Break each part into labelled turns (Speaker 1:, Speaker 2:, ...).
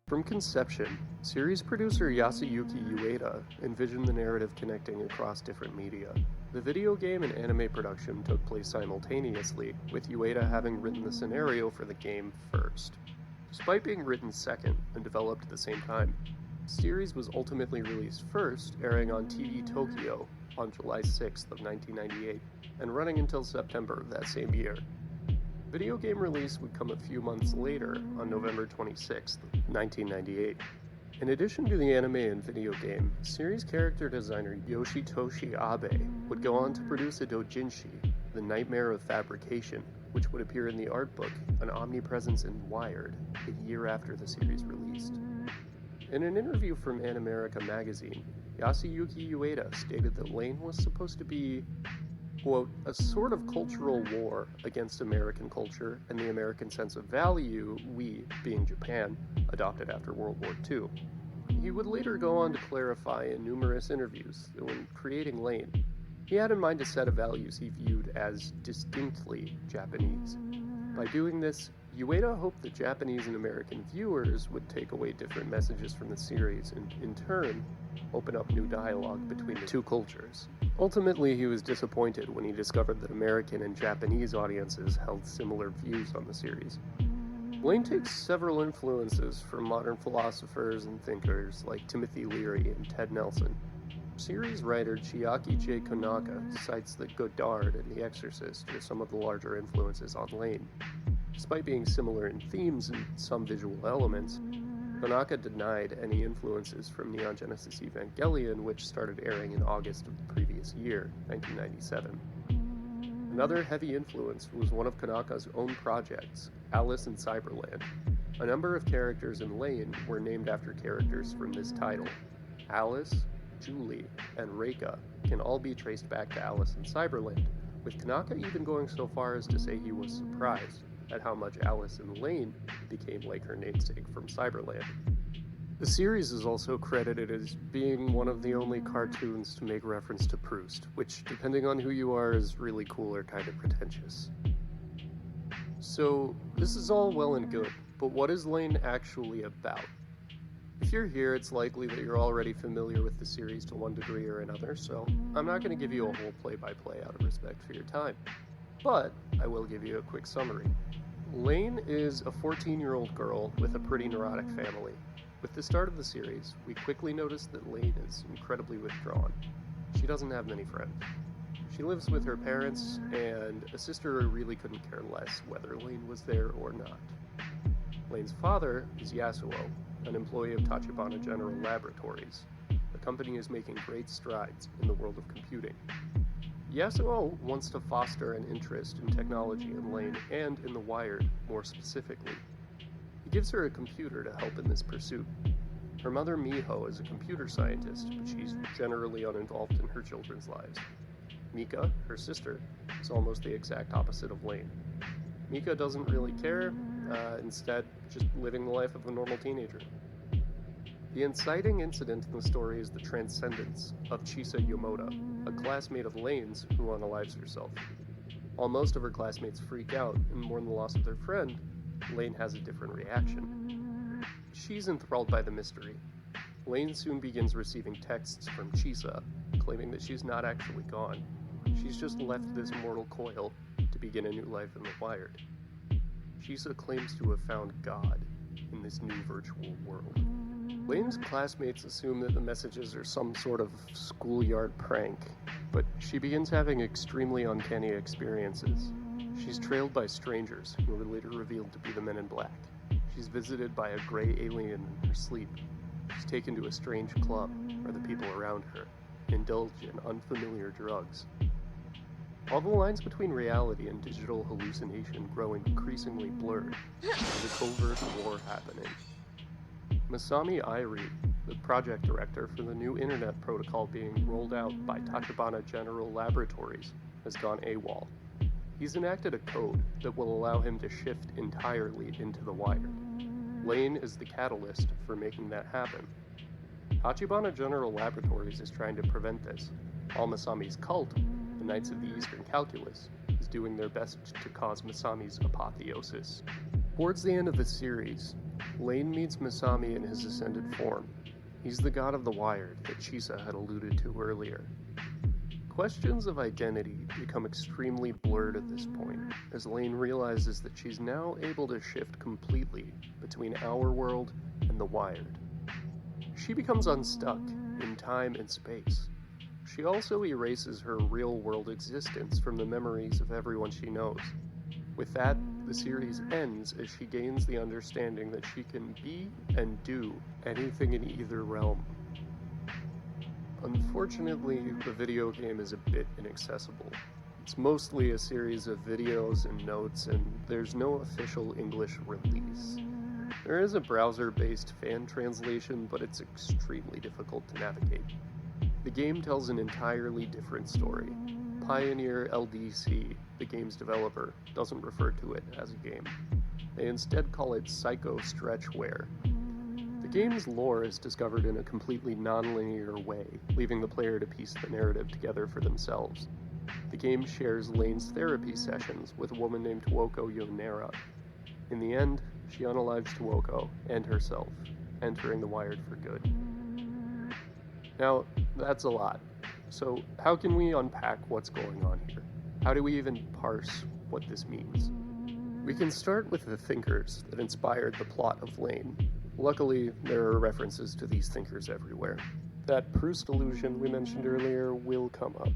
Speaker 1: From conception, series producer Yasuyuki Ueda envisioned the narrative connecting across different media. The video game and anime production took place simultaneously, with Ueda having written the scenario for the game first. Despite being written second and developed at the same time, the series was ultimately released first, airing on TV Tokyo on July 6th of 1998, and running until September of that same year. Video game release would come a few months later, on November 26, 1998. In addition to the anime and video game, series character designer Yoshitoshi Abe would go on to produce a doujinshi, The Nightmare of Fabrication, which would appear in the art book An Omnipresence in Wyrd, a year after the series released. In an interview from Animerica magazine, Yasuyuki Ueda stated that Lain was supposed to be, quote, a sort of cultural war against American culture and the American sense of value we, being Japan, adopted after World War II. He would later go on to clarify in numerous interviews that when creating Lain, he had in mind a set of values he viewed as distinctly Japanese. By doing this, Ueda hoped that Japanese and American viewers would take away different messages from the series and, in turn, open up new dialogue between the two cultures. Ultimately, he was disappointed when he discovered that American and Japanese audiences held similar views on the series. Lain takes several influences from modern philosophers and thinkers like Timothy Leary and Ted Nelson. Series writer Chiaki J. Konaka cites that Godard and The Exorcist are some of the larger influences on Lain. Despite being similar in themes and some visual elements, Konaka denied any influences from Neon Genesis Evangelion, which started airing in August of the previous year, 1997. Another heavy influence was one of Konaka's own projects, Alice in Cyberland. A number of characters in Lain were named after characters from this title. Alice, Julie, and Reika can all be traced back to Alice in Cyberland, with Konaka even going so far as to say he was surprised at how much Alice in Lain became like her namesake from Cyberland. The series is also credited as being one of the only cartoons to make reference to Proust, which, depending on who you are, is really cool or kind of pretentious. So, this is all well and good, but what is Lain actually about? If you're here, it's likely that you're already familiar with the series to one degree or another, so I'm not going to give you a whole play-by-play out of respect for your time. But I will give you a quick summary. Lain is a 14-year-old girl with a pretty neurotic family. With the start of the series, we quickly notice that Lain is incredibly withdrawn. She doesn't have many friends. She lives with her parents and a sister who really couldn't care less whether Lain was there or not. Lain's father is Yasuo, an employee of Tachibana General Laboratories. The company is making great strides in the world of computing. Yasuo wants to foster an interest in technology in Lain and in the Wyrd, more specifically. He gives her a computer to help in this pursuit. Her mother Miho is a computer scientist, but she's generally uninvolved in her children's lives. Mika, her sister, is almost the exact opposite of Lain. Mika doesn't really care, instead just living the life of a normal teenager. The inciting incident in the story is the transcendence of Chisa Yomoda, a classmate of Lain's who unalives herself. While most of her classmates freak out and mourn the loss of their friend, Lain has a different reaction. She's enthralled by the mystery. Lain soon begins receiving texts from Chisa, claiming that she's not actually gone. She's just left this mortal coil to begin a new life in the Wyrd. Chisa claims to have found God in this new virtual world. Lain's classmates assume that the messages are some sort of schoolyard prank, but she begins having extremely uncanny experiences. She's trailed by strangers, who are later revealed to be the Men in Black. She's visited by a gray alien in her sleep. She's taken to a strange club, where the people around her indulge in unfamiliar drugs. While the lines between reality and digital hallucination grow increasingly blurred, there's a covert war happening. Masami Airi, the project director for the new internet protocol being rolled out by Tachibana General Laboratories, has gone AWOL. He's enacted a code that will allow him to shift entirely into the Wyrd. Lain is the catalyst for making that happen. Tachibana General Laboratories is trying to prevent this, while Masami's cult, the Knights of the Eastern Calculus, is doing their best to cause Masami's apotheosis. Towards the end of the series, Lain meets Masami in his ascended form. He's the god of the Wyrd that Chisa had alluded to earlier. Questions of identity become extremely blurred at this point, as Lain realizes that she's now able to shift completely between our world and the Wyrd. She becomes unstuck in time and space. She also erases her real-world existence from the memories of everyone she knows. With that, the series ends as she gains the understanding that she can be and do anything in either realm. Unfortunately, the video game is a bit inaccessible. It's mostly a series of videos and notes, and there's no official English release. There is a browser-based fan translation, but it's extremely difficult to navigate. The game tells an entirely different story. Pioneer LDC, the game's developer, doesn't refer to it as a game. They instead call it Psycho Stretchware. The game's lore is discovered in a completely non-linear way, leaving the player to piece the narrative together for themselves. The game shares Lain's therapy sessions with a woman named Tuoko Yonera. In the end, she unalives Tuoko and herself, entering the Wyrd for good. Now, that's a lot. So how can we unpack what's going on here? How do we even parse what this means? We can start with the thinkers that inspired the plot of Lain. Luckily, there are references to these thinkers everywhere. That Proust illusion we mentioned earlier will come up.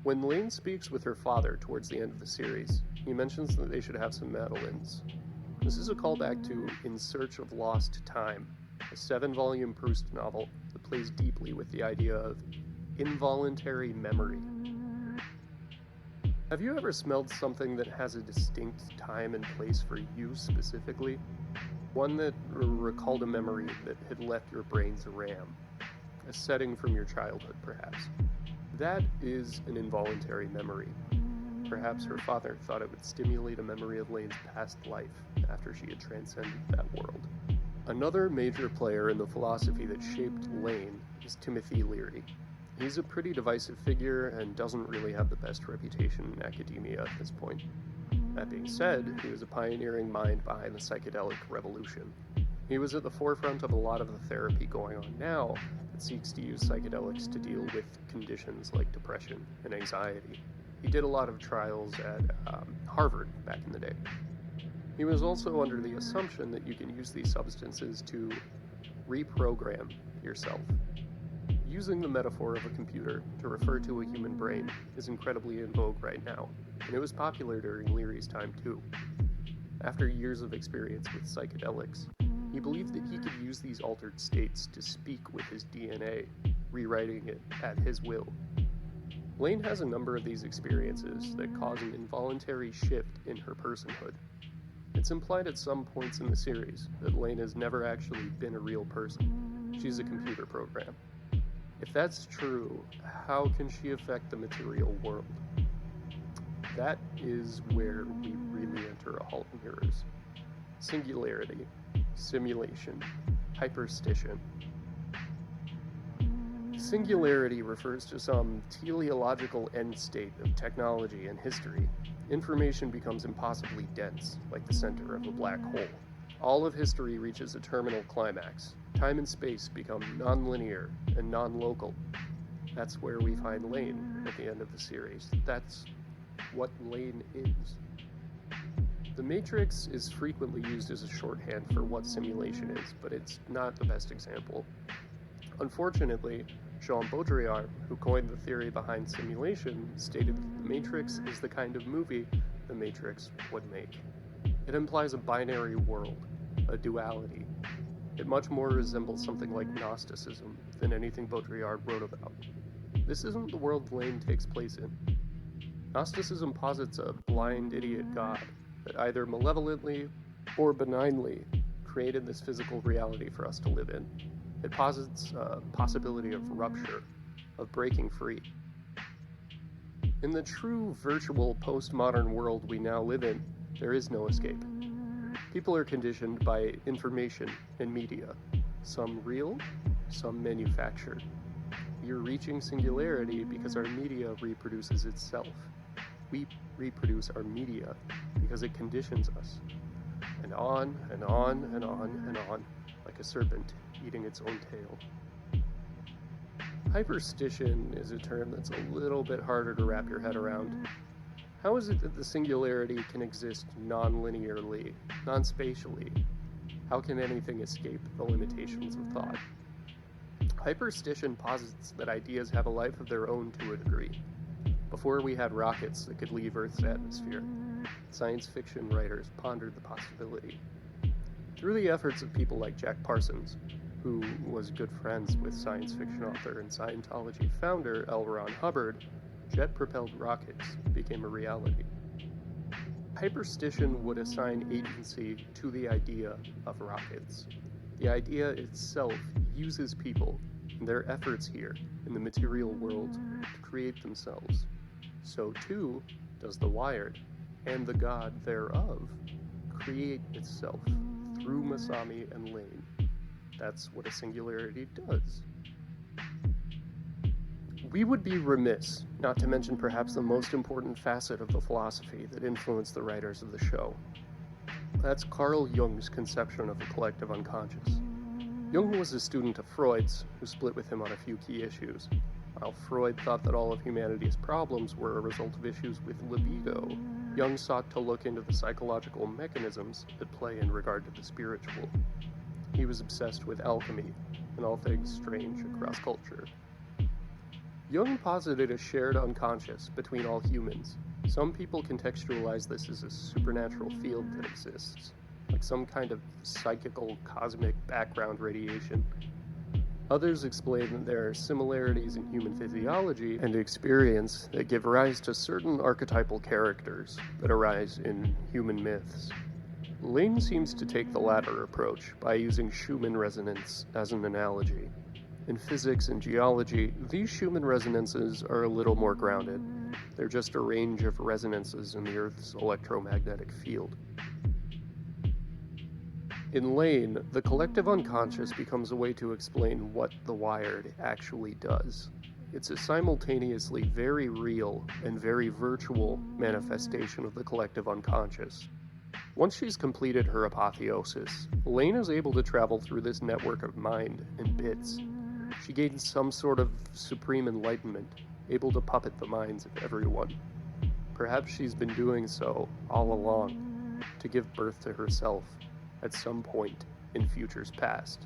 Speaker 1: When Lain speaks with her father towards the end of the series, he mentions that they should have some mandolins. This is a callback to In Search of Lost Time, a 7-volume Proust novel that plays deeply with the idea of involuntary memory. Have you ever smelled something that has a distinct time and place for you specifically? One that recalled a memory that had left your brain's RAM. A setting from your childhood, perhaps. That is an involuntary memory. Perhaps her father thought it would stimulate a memory of Lain's past life after she had transcended that world. Another major player in the philosophy that shaped Lain is Timothy Leary. He's a pretty divisive figure and doesn't really have the best reputation in academia at this point. That being said, he was a pioneering mind behind the psychedelic revolution. He was at the forefront of a lot of the therapy going on now that seeks to use psychedelics to deal with conditions like depression and anxiety. He did a lot of trials at Harvard back in the day. He was also under the assumption that you can use these substances to reprogram yourself. Using the metaphor of a computer to refer to a human brain is incredibly in vogue right now, and it was popular during Leary's time too. After years of experience with psychedelics, he believed that he could use these altered states to speak with his DNA, rewriting it at his will. Lain has a number of these experiences that cause an involuntary shift in her personhood. It's implied at some points in the series that Lain has never actually been a real person. She's a computer program. If that's true, how can she affect the material world? That is where we really enter a halt mirrors. Singularity, simulation, hyperstition. Singularity refers to some teleological end state of technology and history. Information becomes impossibly dense, like the center of a black hole. All of history reaches a terminal climax. Time and space become non-linear and non-local. That's where we find Lain at the end of the series. That's what Lain is. The Matrix is frequently used as a shorthand for what simulation is, but it's not the best example. Unfortunately, Jean Baudrillard, who coined the theory behind simulation, stated that The Matrix is the kind of movie The Matrix would make. It implies a binary world, a duality. It much more resembles something like Gnosticism than anything Baudrillard wrote about. This isn't the world Lain takes place in. Gnosticism posits a blind idiot God that either malevolently or benignly created this physical reality for us to live in. It posits a possibility of rupture, of breaking free. In the true virtual postmodern world we now live in, there is no escape. People are conditioned by information and media, some real, some manufactured. We are reaching singularity because our media reproduces itself. We reproduce our media because it conditions us. And on and on and on and on, like a serpent eating its own tail. Hyperstition is a term that's a little bit harder to wrap your head around. How is it that the singularity can exist non-linearly, non-spatially? How can anything escape the limitations of thought? Hyperstition posits that ideas have a life of their own to a degree. Before we had rockets that could leave Earth's atmosphere, science fiction writers pondered the possibility. Through the efforts of people like Jack Parsons, who was good friends with science fiction author and Scientology founder L. Ron Hubbard, jet-propelled rockets became a reality. Hyperstition would assign agency to the idea of rockets. The idea itself uses people and their efforts here in the material world to create themselves. So too does the Wyrd, and the god thereof, create itself through Masami and Lain. That's what a singularity does. We would be remiss not to mention perhaps the most important facet of the philosophy that influenced the writers of the show. That's Carl Jung's conception of the collective unconscious. Jung was a student of Freud's, who split with him on a few key issues. While Freud thought that all of humanity's problems were a result of issues with libido, Jung sought to look into the psychological mechanisms at play in regard to the spiritual. He was obsessed with alchemy and all things strange across culture. Jung posited a shared unconscious between all humans. Some people contextualize this as a supernatural field that exists, like some kind of psychical cosmic background radiation. Others explain that there are similarities in human physiology and experience that give rise to certain archetypal characters that arise in human myths. Lain seems to take the latter approach by using Schumann resonance as an analogy. In physics and geology, these Schumann resonances are a little more grounded. They're just a range of resonances in the Earth's electromagnetic field. In Lain, the collective unconscious becomes a way to explain what the Wyrd actually does. It's a simultaneously very real and very virtual manifestation of the collective unconscious. Once she's completed her apotheosis, Lain is able to travel through this network of mind and bits. She gains some sort of supreme enlightenment, able to puppet the minds of everyone. Perhaps she's been doing so all along, to give birth to herself at some point in futures past.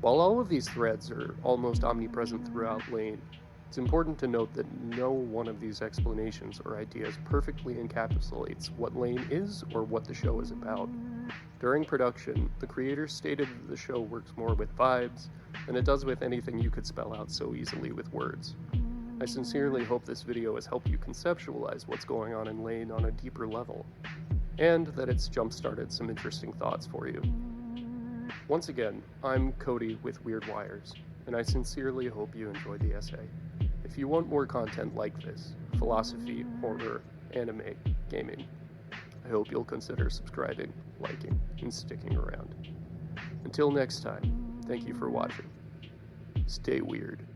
Speaker 1: While all of these threads are almost omnipresent throughout Lain, it's important to note that no one of these explanations or ideas perfectly encapsulates what Lain is or what the show is about. During production, the creators stated that the show works more with vibes than it does with anything you could spell out so easily with words. I sincerely hope this video has helped you conceptualize what's going on in Lain on a deeper level, and that it's jump-started some interesting thoughts for you. Once again, I'm Cody with Wyrd Wires, and I sincerely hope you enjoyed the essay. If you want more content like this, philosophy, horror, anime, gaming, I hope you'll consider subscribing, liking, and sticking around. Until next time, thank you for watching. Stay weird.